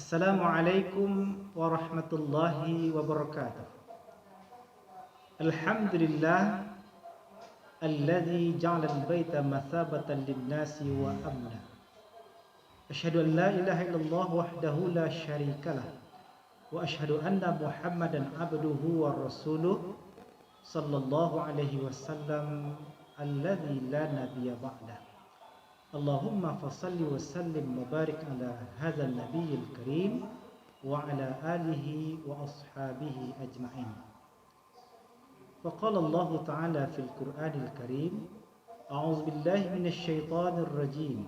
Assalamualaikum warahmatullahi wabarakatuh. Alhamdulillah alladzi ja'ala al-baita mathabatan lin-nasi wa amna. Asyhadu an la ilaha illallah wahdahu la syarikalah wa asyhadu anna Muhammadan abduhu wa rasuluh sallallahu alaihi wasallam alladzi la nabiyya ba'dah. Allahumma fasalli wa sallim wa barik ala hadzal nabiyil karim wa ala alihi wa ashabihi ajma'in. Faqala Allah Ta'ala fil Qur'anil Karim, a'udzu billahi minasy syaithanir rajim.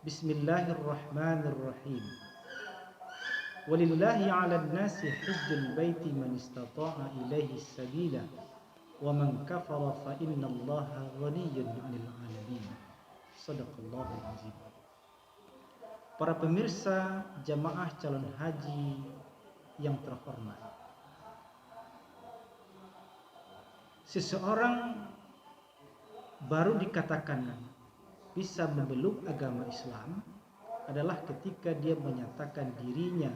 Bismillahirrahmanirrahim. Walillahi 'alan nasi hajjul baiti man istata'a ilaihi sabila wa man kafara fa innallaha ghaniyyun 'anil 'alamin. Shadaqallahul azim. Para pemirsa jamaah calon haji yang terhormat, seseorang baru dikatakan bisa memeluk agama Islam adalah ketika dia menyatakan dirinya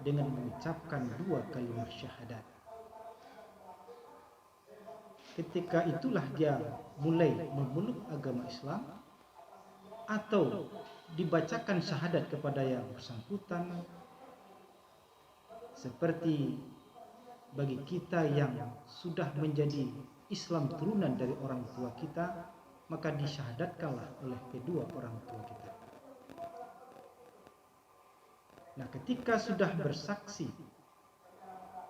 dengan mengucapkan dua kalimat syahadat. Ketika itulah dia mulai memeluk agama Islam, atau dibacakan syahadat kepada yang bersangkutan. Seperti bagi kita yang sudah menjadi Islam turunan dari orang tua kita, maka disyahadatkanlah oleh kedua orang tua kita. Nah, ketika sudah bersaksi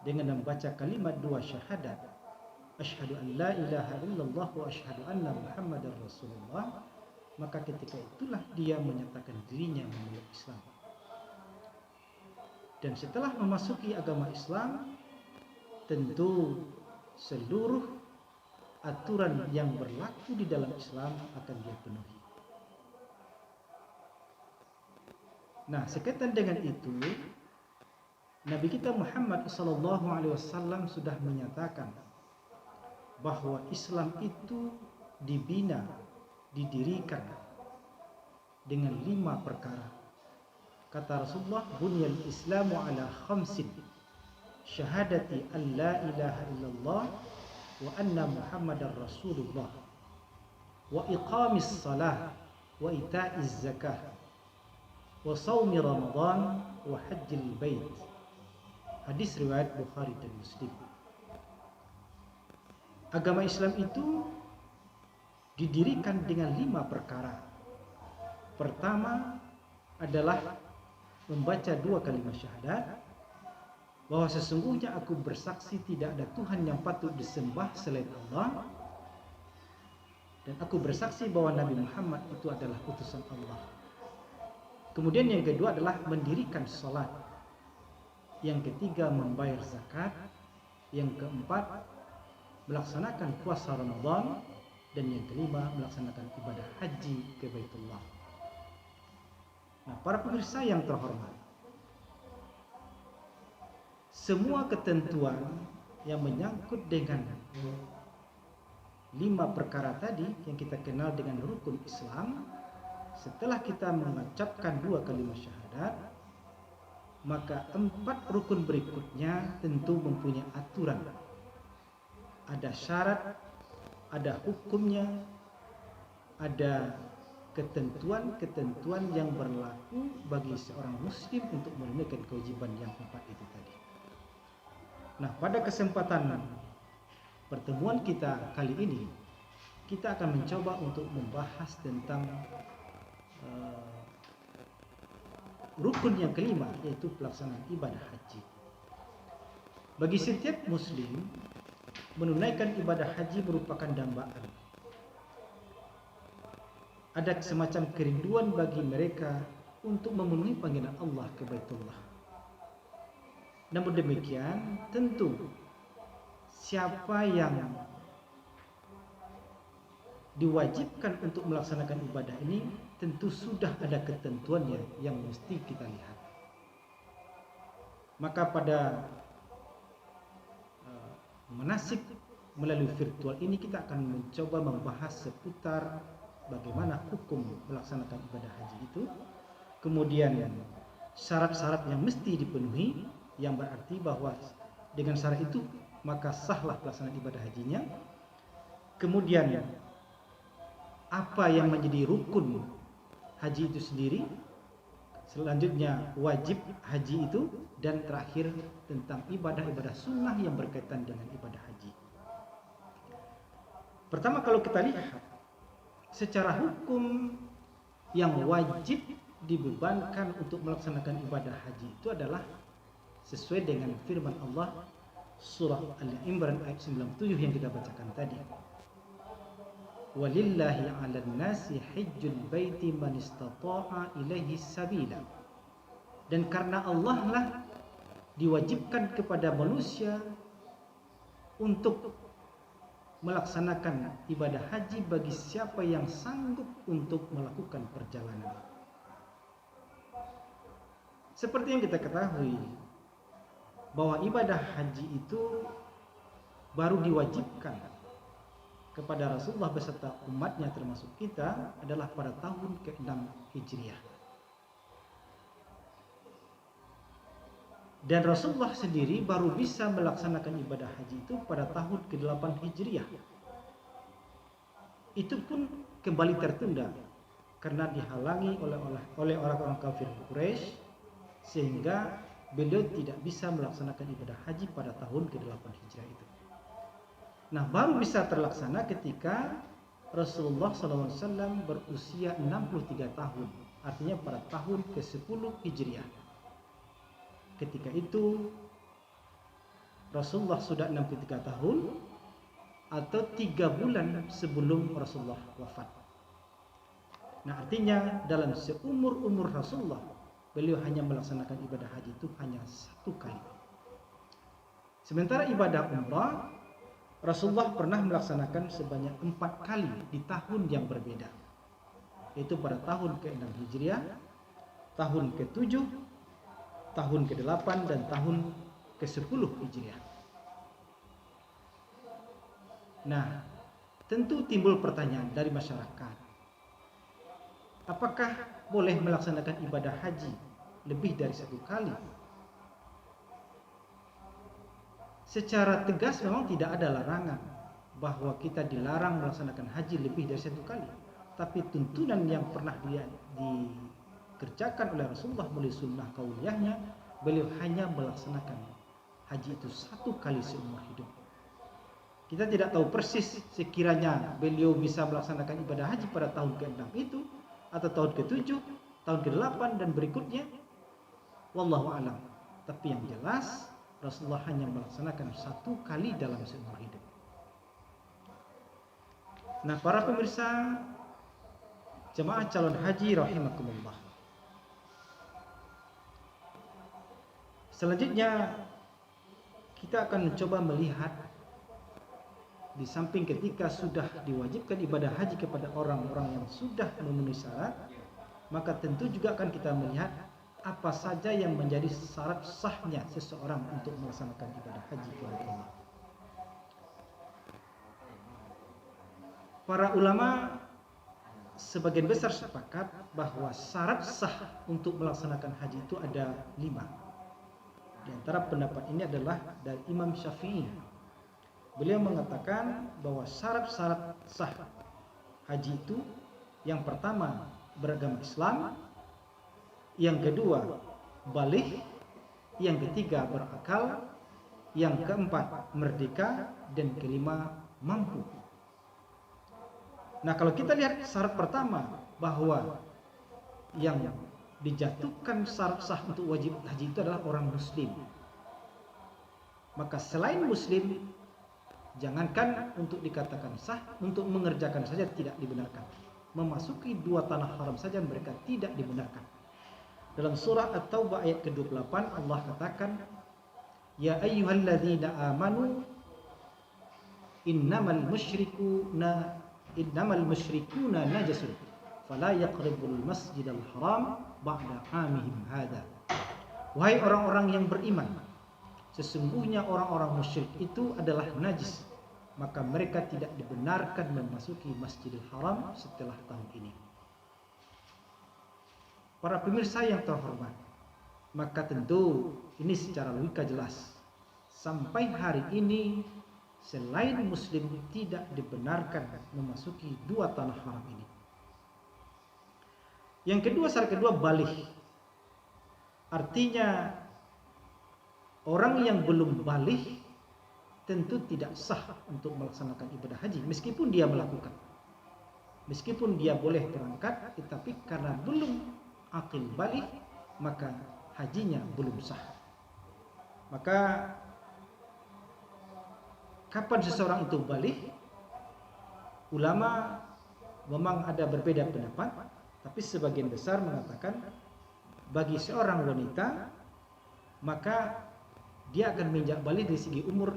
dengan membaca kalimat dua syahadat, asyhadu an la ilaha illallah wa asyhadu anna Muhammadar Rasulullah, maka ketika itulah dia menyatakan dirinya memeluk Islam. Dan setelah memasuki agama Islam, tentu seluruh aturan yang berlaku di dalam Islam akan dia penuhi. Nah, sekaitan dengan itu, Nabi kita Muhammad SAW sudah menyatakan bahwa Islam itu dibina, didirikan dengan 5 perkara. Kata Rasulullah, bunyal Islamu ala khamsin, syahadati an la ilaha illallah wa anna Muhammadar Rasulullah, wa iqamis salah, wa ita'iz zakah, wa sawmi Ramadan, wa hajjil bait. Hadis riwayat Bukhari dan Muslim. Agama Islam itu didirikan dengan 5 perkara. Pertama adalah membaca 2 kalimat syahadat, bahwa sesungguhnya aku bersaksi tidak ada Tuhan yang patut disembah selain Allah, dan aku bersaksi bahwa Nabi Muhammad itu adalah utusan Allah. Kemudian yang kedua adalah mendirikan salat. Yang ketiga membayar zakat. Yang keempat melaksanakan puasa Ramadan, dan yang kelima melaksanakan ibadah haji ke Baitullah. Nah, para pemirsa yang terhormat, semua ketentuan yang menyangkut dengan 5 perkara tadi yang kita kenal dengan rukun Islam, setelah kita mengucapkan 2 kalimat syahadat, maka 4 rukun berikutnya tentu mempunyai aturan. Ada syarat, ada hukumnya, ada ketentuan-ketentuan yang berlaku bagi seorang muslim untuk menunaikan kewajiban yang 4 itu tadi. Nah, pada kesempatan pertemuan kita kali ini, kita akan mencoba untuk membahas tentang rukun yang kelima, yaitu pelaksanaan ibadah haji. Bagi setiap muslim, menunaikan ibadah haji merupakan dambaan. Ada semacam kerinduan bagi mereka untuk memenuhi panggilan Allah ke Baitullah. Namun demikian, tentu siapa yang diwajibkan untuk melaksanakan ibadah ini, tentu sudah ada ketentuannya yang mesti kita lihat. Maka pada manasik melalui virtual ini kita akan mencoba membahas seputar bagaimana hukum melaksanakan ibadah haji itu, kemudian syarat-syarat yang mesti dipenuhi, yang berarti bahwa dengan syarat itu maka sahlah pelaksanaan ibadah hajinya. Kemudian apa yang menjadi rukun haji itu sendiri, selanjutnya wajib haji itu, dan terakhir tentang ibadah-ibadah sunnah yang berkaitan dengan ibadah haji. Pertama, kalau kita lihat secara hukum yang wajib dibebankan untuk melaksanakan ibadah haji itu adalah sesuai dengan firman Allah surah Al-Imran ayat 97 yang kita bacakan tadi. Walillahi 'alan nasi hajjul baiti man istata'a ilaihi sabila. Dan karena Allah lah diwajibkan kepada manusia untuk melaksanakan ibadah haji bagi siapa yang sanggup untuk melakukan perjalanan. Seperti yang kita ketahui bahwa ibadah haji itu baru diwajibkan kepada Rasulullah beserta umatnya termasuk kita adalah pada tahun ke-6 Hijriah. Dan Rasulullah sendiri baru bisa melaksanakan ibadah haji itu pada tahun ke-8 Hijriah. Itu pun kembali tertunda karena dihalangi oleh orang-orang kafir Quraisy, sehingga beliau tidak bisa melaksanakan ibadah haji pada tahun ke-8 Hijriah itu. Nah, baru bisa terlaksana ketika Rasulullah SAW berusia 63 tahun, artinya pada tahun ke-10 Hijriah. Ketika itu Rasulullah sudah 63 tahun atau 3 bulan sebelum Rasulullah wafat. Nah, artinya dalam seumur-umur Rasulullah, beliau hanya melaksanakan ibadah haji itu hanya 1 kali. Sementara ibadah umrah Rasulullah pernah melaksanakan sebanyak 4 kali di tahun yang berbeda, yaitu pada tahun ke-6 Hijriah, tahun ke-7, tahun ke-8, dan tahun ke-10 Hijriah. Nah, tentu timbul pertanyaan dari masyarakat, apakah boleh melaksanakan ibadah haji lebih dari 1 kali? Secara tegas memang tidak ada larangan bahwa kita dilarang melaksanakan haji lebih dari 1 kali. Tapi tuntunan yang pernah dikerjakan oleh Rasulullah melalui sunnah kauliyahnya, beliau hanya melaksanakan haji itu 1 kali seumur hidup. Kita tidak tahu persis sekiranya beliau bisa melaksanakan ibadah haji pada tahun ke-6 itu, atau tahun ke-7, tahun ke-8 dan berikutnya. Wallahu a'lam. Tapi yang jelas Rasulullah hanya melaksanakan 1 kali dalam seumur hidup. Nah, para pemirsa jemaah calon haji rahimakumullah, selanjutnya kita akan mencoba melihat di samping ketika sudah diwajibkan ibadah haji kepada orang-orang yang sudah memenuhi syarat, maka tentu juga akan kita melihat apa saja yang menjadi syarat sahnya seseorang untuk melaksanakan ibadah haji kepada Allah. Para ulama sebagian besar sepakat bahwa syarat sah untuk melaksanakan haji itu ada 5. Di antara pendapat ini adalah dari Imam Syafi'i. Beliau mengatakan bahwa syarat-syarat sah haji itu, yang pertama beragama Islam, yang kedua baligh, yang ketiga berakal, yang keempat merdeka, dan kelima mampu. Nah, kalau kita lihat syarat pertama bahwa yang dijatuhkan syarat sah untuk wajib haji itu adalah orang muslim, maka selain muslim, jangankan untuk dikatakan sah, untuk mengerjakan saja tidak dibenarkan. Memasuki 2 tanah haram saja mereka tidak dibenarkan. Dalam surah At-Taubah ayat ke-28 Allah katakan, ya ayyuhalladzina amanu innamal musyrikuna najasun fala yaqrabul masjidal haram ba'da amihim hadza. Wahai orang-orang yang beriman, sesungguhnya orang-orang musyrik itu adalah najis, maka mereka tidak dibenarkan memasuki Masjidil Haram setelah tahun ini. Para pemirsa yang terhormat, maka tentu ini secara logika jelas sampai hari ini selain muslim tidak dibenarkan memasuki dua tanah haram ini. Yang kedua, syarat kedua baligh. Artinya orang yang belum baligh tentu tidak sah untuk melaksanakan ibadah haji meskipun dia melakukan. Meskipun dia boleh berangkat, tetapi karena belum akil baligh maka hajinya belum sah. Maka kapan seseorang itu baligh? Ulama memang ada berbeda pendapat, tapi sebagian besar mengatakan bagi seorang wanita maka dia akan menginjak baligh dari segi umur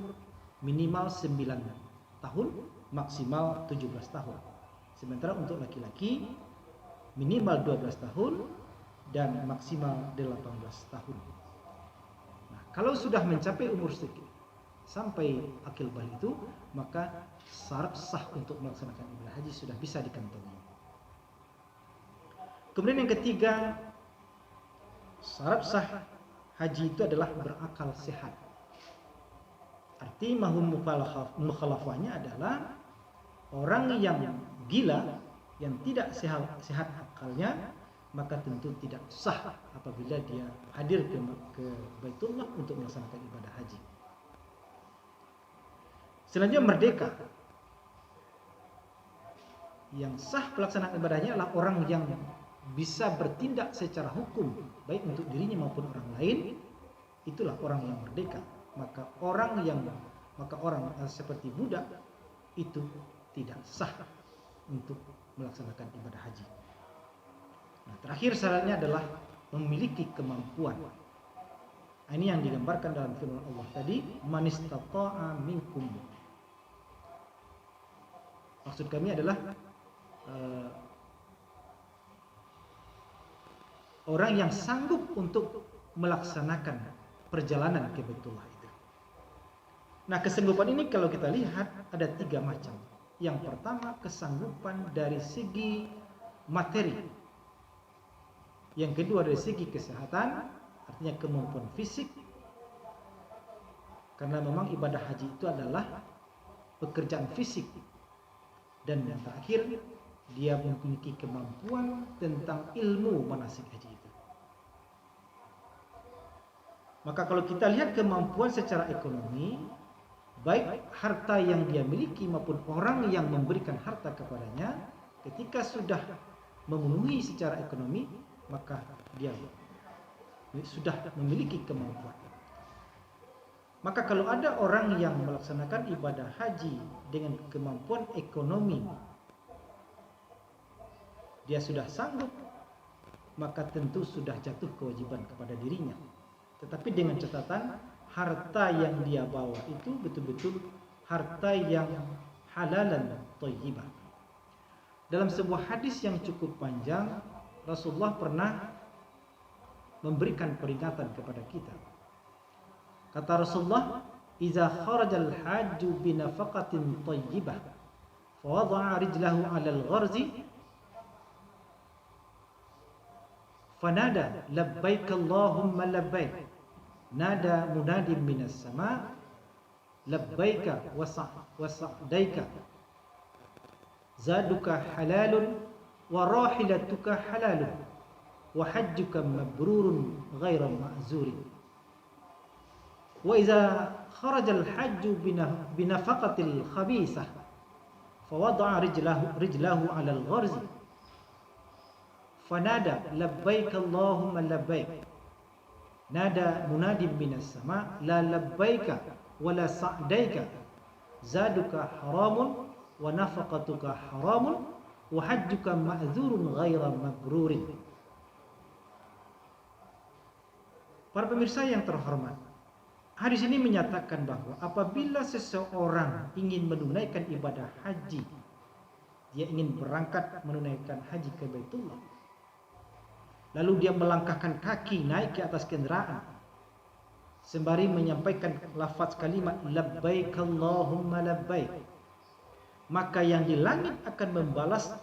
minimal 9 tahun, maksimal 17 tahun. Sementara untuk laki-laki minimal 12 tahun dan maksimal 18 tahun. Nah, kalau sudah mencapai umur segitu sampai akil baligh itu, maka syarat sah untuk melaksanakan ibadah haji sudah bisa dikantongi. Kemudian yang ketiga, syarat sah haji itu adalah berakal sehat. Arti mahum mukhalafahnya adalah orang yang gila, yang tidak sehat akalnya, maka tentu tidak sah apabila dia hadir ke Baitullah untuk melaksanakan ibadah haji. Selanjutnya merdeka. Yang sah pelaksanaan ibadahnya adalah orang yang bisa bertindak secara hukum baik untuk dirinya maupun orang lain. Itulah orang yang merdeka. Maka orang seperti budak itu tidak sah untuk melaksanakan ibadah haji. Nah, terakhir syaratnya adalah memiliki kemampuan. Ini yang digambarkan dalam firman Allah tadi, man istata'a minkum. Maksud kami adalah orang yang sanggup untuk melaksanakan perjalanan ke Baitullah itu. Nah, kesanggupan ini kalau kita lihat ada 3 macam. Yang pertama, kesanggupan dari segi materi. Yang kedua, dari segi kesehatan, artinya kemampuan fisik. Karena memang ibadah haji itu adalah pekerjaan fisik. Dan yang terakhir, dia memiliki kemampuan tentang ilmu manasik haji itu. Maka kalau kita lihat kemampuan secara ekonomi, baik harta yang dia miliki maupun orang yang memberikan harta kepadanya, ketika sudah memenuhi secara ekonomi, maka dia sudah memiliki kemampuan. Maka kalau ada orang yang melaksanakan ibadah haji dengan kemampuan ekonomi, dia sudah sanggup, maka tentu sudah jatuh kewajiban kepada dirinya. Tetapi dengan catatan, harta yang dia bawa itu betul-betul harta yang halalan thayyibah. Dalam sebuah hadis yang cukup panjang, Rasulullah pernah memberikan peringatan kepada kita. Kata Rasulullah, "Idza kharajal hajju bi nafaqatin thayyibah, fa wada'a rijlahu 'alal gharzi, fanada labbaik Allahumma labbaik." Nada munadim minas sama, labbaika wa sa'daika, zaduka halalun wa rahilatuka halalun wa hajjuka mabrurun ghaira ma'zurin. Wa idza kharaja al-hajju binafaqatil khabisah fa wada'a rijlahu 'ala al-gharzi fanada labbaika Allahumma labbaik. Nada munadim minas sama, la labbaika wala sa'daika, zaduka haramun wa nafaqatuka haramun wa hajjuka ma'dzurun ghaira mabrurin. Para pemirsa yang terhormat, hadis ini menyatakan bahwa apabila seseorang ingin menunaikan ibadah haji, dia ingin berangkat menunaikan haji ke Baitullah, lalu dia melangkahkan kaki naik ke atas kendaraan sembari menyampaikan lafaz kalimat labbaik Allahumma labbaik, maka yang di langit akan membalas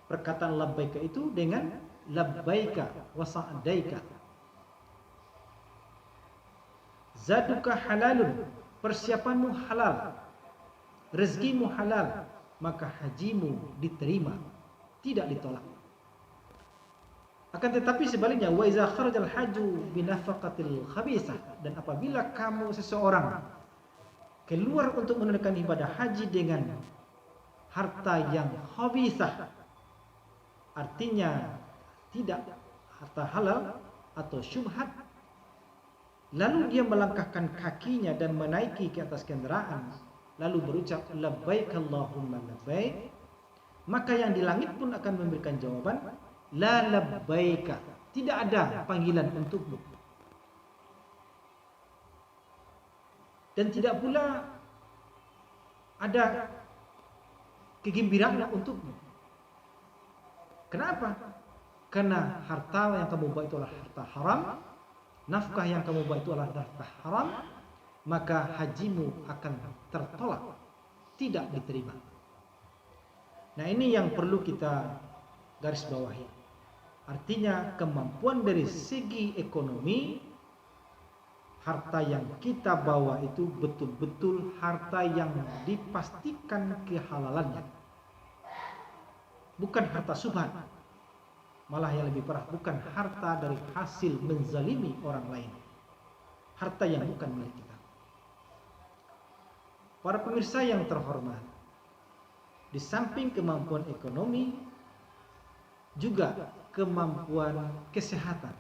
perkataan labbaik itu dengan labbaika wa sa'daika. Zaduka halalun, persiapanmu halal, rezekimu halal, maka hajimu diterima, tidak ditolak. Akan tetapi sebaliknya, wa iza kharajal haju binafaqatil khabisah, dan apabila kamu seseorang keluar untuk menunaikan ibadah haji dengan harta yang khabisah, artinya tidak harta halal atau syubhat, lalu dia melangkahkan kakinya dan menaiki ke atas kendaraan, lalu berucap labbaik Allahumma labbaik, maka yang di langit pun akan memberikan jawaban la labbaika, tidak ada panggilan untukmu, dan tidak pula ada kegembiraan untukmu. Kenapa? Karena harta yang kamu bawa itu adalah harta haram, nafkah yang kamu bawa itu adalah nafkah haram, maka hajimu akan tertolak, tidak diterima. Nah, ini yang perlu kita garis bawahi. Artinya kemampuan dari segi ekonomi, harta yang kita bawa itu betul-betul harta yang dipastikan kehalalannya, bukan harta subhat. Malah yang lebih parah, bukan harta dari hasil menzalimi orang lain, harta yang bukan milik kita. Para pemirsa yang terhormat, di samping kemampuan ekonomi, juga kemampuan kesehatan,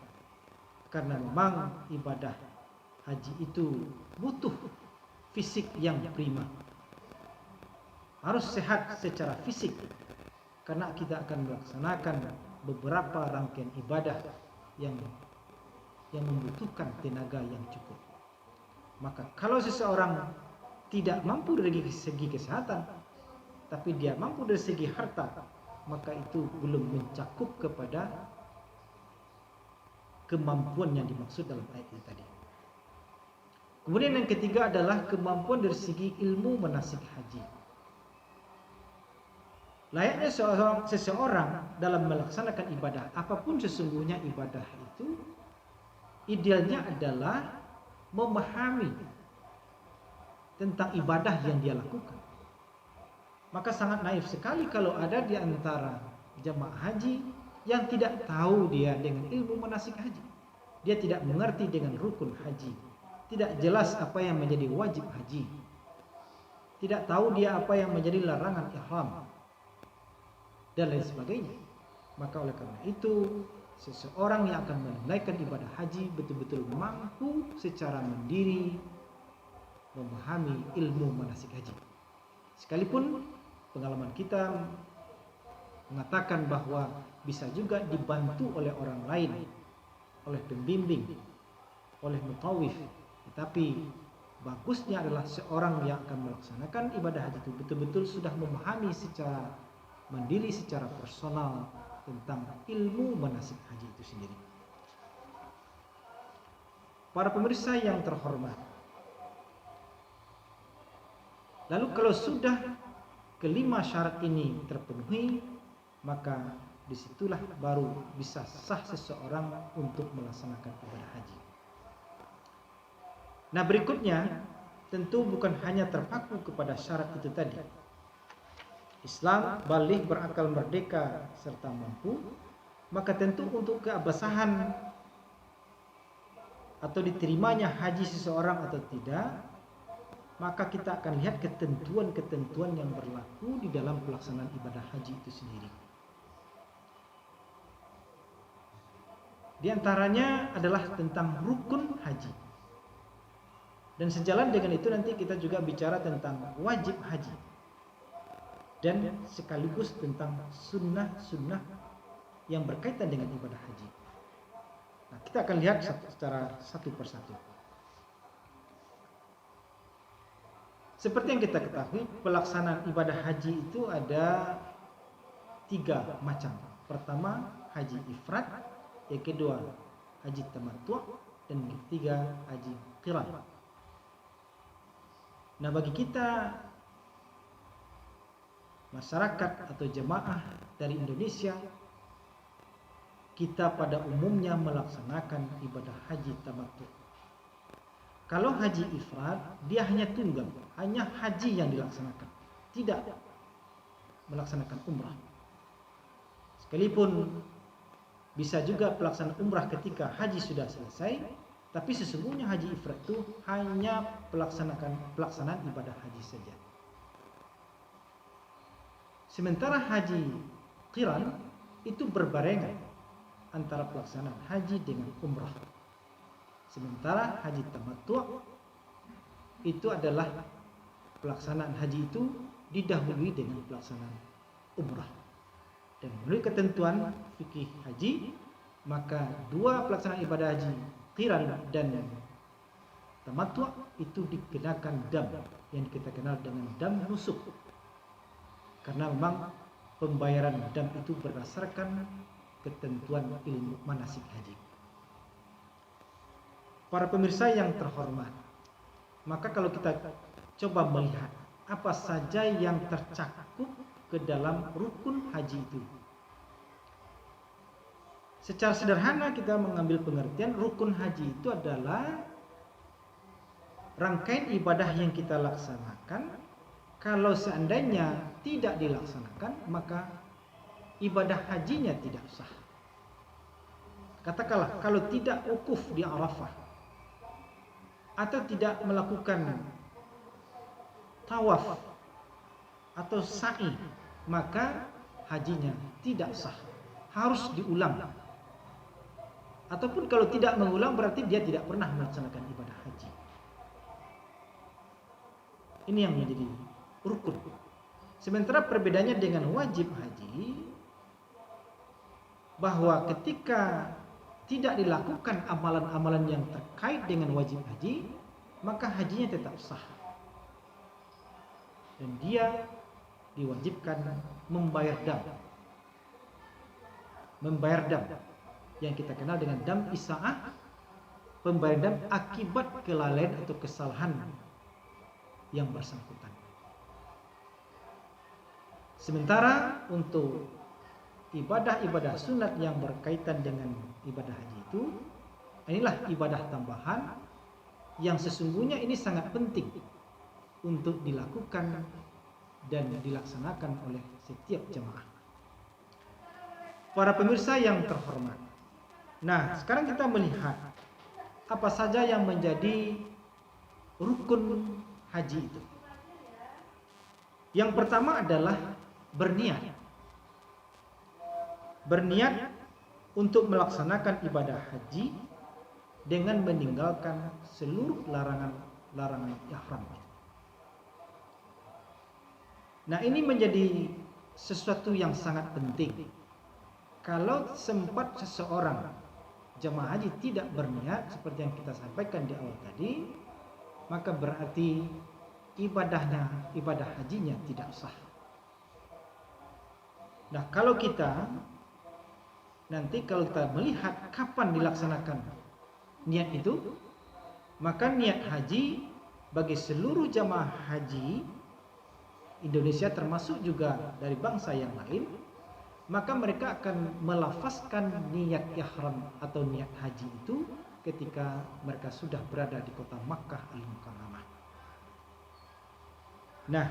karena memang ibadah haji itu butuh fisik yang prima, harus sehat secara fisik, karena kita akan melaksanakan beberapa rangkaian ibadah yang membutuhkan tenaga yang cukup. Maka kalau seseorang tidak mampu dari segi kesehatan, tapi dia mampu dari segi harta, maka itu belum mencakup kepada kemampuan yang dimaksud dalam ayat ini tadi. Kemudian yang ketiga adalah kemampuan dari segi ilmu manasik haji. Layaknya seseorang dalam melaksanakan ibadah, apapun sesungguhnya ibadah itu, idealnya adalah memahami tentang ibadah yang dia lakukan. Maka sangat naif sekali kalau ada di antara jamaah haji yang tidak tahu dia dengan ilmu manasik haji. Dia tidak mengerti dengan rukun haji, tidak jelas apa yang menjadi wajib haji, tidak tahu dia apa yang menjadi larangan ihram, dan lain sebagainya. Maka oleh karena itu, seseorang yang akan menunaikan ibadah haji betul-betul mampu secara mandiri memahami ilmu manasik haji. Sekalipun pengalaman kita mengatakan bahwa bisa juga dibantu oleh orang lain, oleh pembimbing, oleh mutawif, tetapi bagusnya adalah seorang yang akan melaksanakan ibadah haji itu betul-betul sudah memahami secara mandiri, secara personal tentang ilmu manasik haji itu sendiri. Para pemirsa yang terhormat, lalu kalau sudah kelima syarat ini terpenuhi, maka disitulah baru bisa sah seseorang untuk melaksanakan ibadah haji. Nah, berikutnya tentu bukan hanya terpaku kepada syarat itu tadi. Islam, baligh, berakal, merdeka, serta mampu, maka tentu untuk keabsahan atau diterimanya haji seseorang atau tidak, maka kita akan lihat ketentuan-ketentuan yang berlaku di dalam pelaksanaan ibadah haji itu sendiri. Di antaranya adalah tentang rukun haji. Dan sejalan dengan itu nanti kita juga bicara tentang wajib haji. Dan sekaligus tentang sunnah-sunnah yang berkaitan dengan ibadah haji. Nah, kita akan lihat secara satu persatu. Seperti yang kita ketahui, pelaksanaan ibadah haji itu ada 3 macam. Pertama, haji ifrad, yang kedua, haji tamattu', dan yang ketiga, haji qiran. Nah, bagi kita masyarakat atau jemaah dari Indonesia, kita pada umumnya melaksanakan ibadah haji tamattu. Kalau haji ifrad, dia hanya tunggal, hanya haji yang dilaksanakan, tidak melaksanakan umrah. Sekalipun bisa juga pelaksanaan umrah ketika haji sudah selesai, tapi sesungguhnya haji ifrad itu hanya pelaksanaan ibadah haji saja. Sementara haji qiran itu berbarengan antara pelaksanaan haji dengan umrah. Sementara haji tamattu itu adalah pelaksanaan haji itu didahului dengan pelaksanaan umrah. Dan menurut ketentuan fikih haji, maka dua pelaksanaan ibadah haji qiran dan tamattu itu dikenakan dam yang kita kenal dengan dam nusuk. Karena memang pembayaran dam itu berdasarkan ketentuan ilmu manasik haji. Para pemirsa yang terhormat, maka kalau kita coba melihat apa saja yang tercakup ke dalam rukun haji itu, secara sederhana kita mengambil pengertian rukun haji itu adalah rangkaian ibadah yang kita laksanakan. Kalau seandainya tidak dilaksanakan, maka ibadah hajinya tidak sah. Katakanlah kalau tidak wukuf di Arafah atau tidak melakukan tawaf atau sa'i, maka hajinya tidak sah, harus diulang. Ataupun kalau tidak mengulang berarti dia tidak pernah melaksanakan ibadah haji. Ini yang menjadi rukun. Sementara perbedaannya dengan wajib haji, bahwa ketika tidak dilakukan amalan-amalan yang terkait dengan wajib haji, maka hajinya tetap sah. Dan dia diwajibkan membayar dam. Membayar dam yang kita kenal dengan dam isa'ah, pembayaran dam akibat kelalaian atau kesalahan yang bersangkutan. Sementara untuk ibadah-ibadah sunat yang berkaitan dengan ibadah haji itu, inilah ibadah tambahan yang sesungguhnya ini sangat penting untuk dilakukan dan dilaksanakan oleh setiap jemaah. Para pemirsa yang terhormat, nah sekarang kita melihat apa saja yang menjadi rukun haji itu. Yang pertama adalah berniat. Berniat untuk melaksanakan ibadah haji dengan meninggalkan seluruh larangan ihram. Nah, ini menjadi sesuatu yang sangat penting. Kalau sempat seseorang jemaah haji tidak berniat seperti yang kita sampaikan di awal tadi, maka berarti ibadah hajinya tidak sah. Nah, kalau kita melihat kapan dilaksanakan niat itu, maka niat haji bagi seluruh jamaah haji Indonesia termasuk juga dari bangsa yang lain, maka mereka akan melafazkan niat ihram atau niat haji itu ketika mereka sudah berada di kota Makkah Al-Mukarramah. Nah,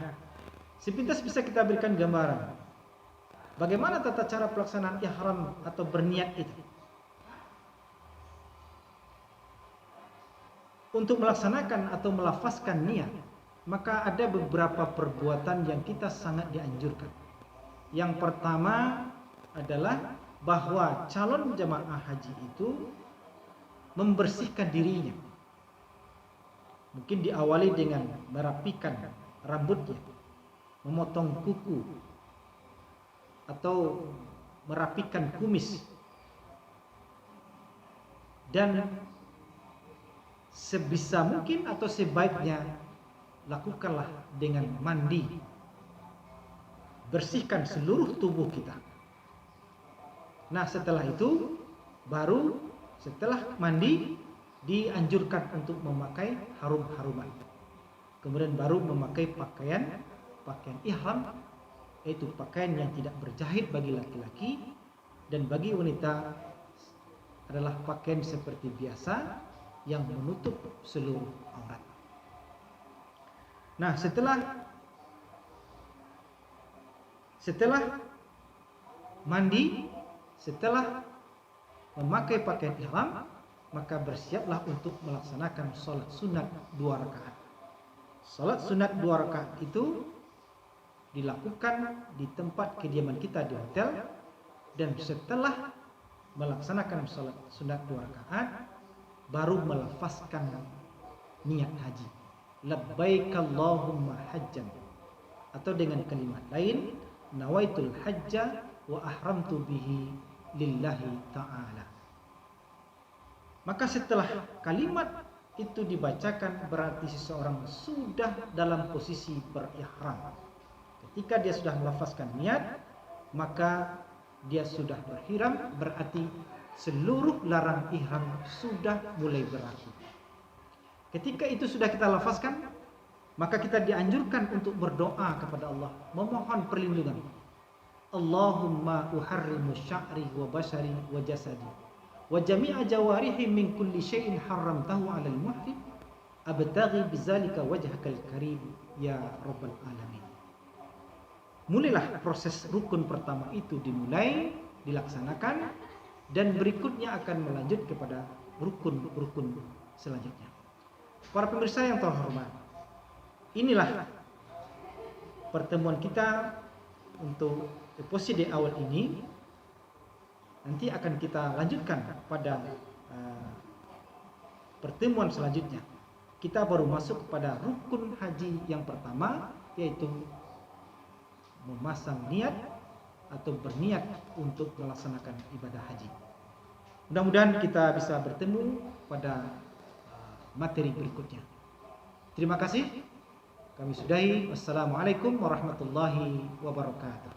sepintas bisa kita berikan gambaran bagaimana tata cara pelaksanaan ihram atau berniat itu. Untuk melaksanakan atau melafazkan niat, maka ada beberapa perbuatan yang kita sangat dianjurkan. Yang pertama adalah bahwa calon jemaah haji itu membersihkan dirinya. Mungkin diawali dengan merapikan rambutnya, memotong kuku, atau merapikan kumis, dan sebisa mungkin atau sebaiknya lakukanlah dengan mandi. Bersihkan seluruh tubuh kita. Nah, setelah itu baru setelah mandi dianjurkan untuk memakai harum-haruman. Kemudian baru memakai pakaian ihram, yaitu pakaian yang tidak berjahit bagi laki-laki, dan bagi wanita adalah pakaian seperti biasa yang menutup seluruh aurat. Nah, setelah mandi, setelah memakai pakaian ihram, maka bersiaplah untuk melaksanakan salat sunat 2 rakaat. Salat sunat 2 rakaat itu dilakukan di tempat kediaman kita di hotel, dan setelah melaksanakan salat sunat 2 rakaat baru melafazkan niat haji. Labbaik Allahumma hajjan, atau dengan kalimat lain, nawaitul hajja wa ahramtu bihi lillahi ta'ala. Maka setelah kalimat itu dibacakan, berarti seseorang sudah dalam posisi berihram. Ketika dia sudah melafazkan niat, maka dia sudah berihram, berarti seluruh larang ihram sudah mulai berlaku. Ketika itu sudah kita lafazkan, maka kita dianjurkan untuk berdoa kepada Allah, memohon perlindungan. Allahumma uharrimu sya'ri wa basari wa jasadi wa jami'a jawarihi min kulli syai'in haramtahu 'alal muhrim abtaghi bizalika wajhakal karim ya rabbal alamin. Mulailah proses rukun pertama itu dimulai, dilaksanakan, dan berikutnya akan melanjut kepada rukun-rukun selanjutnya. Para pemirsa yang terhormat, inilah pertemuan kita untuk episode awal ini. Nanti akan kita lanjutkan pada pertemuan selanjutnya. Kita baru masuk kepada rukun haji yang pertama, yaitu memasang niat atau berniat untuk melaksanakan ibadah haji. Mudah-mudahan kita bisa bertemu pada materi berikutnya. Terima kasih. Kami sudahi. Wassalamualaikum warahmatullahi wabarakatuh.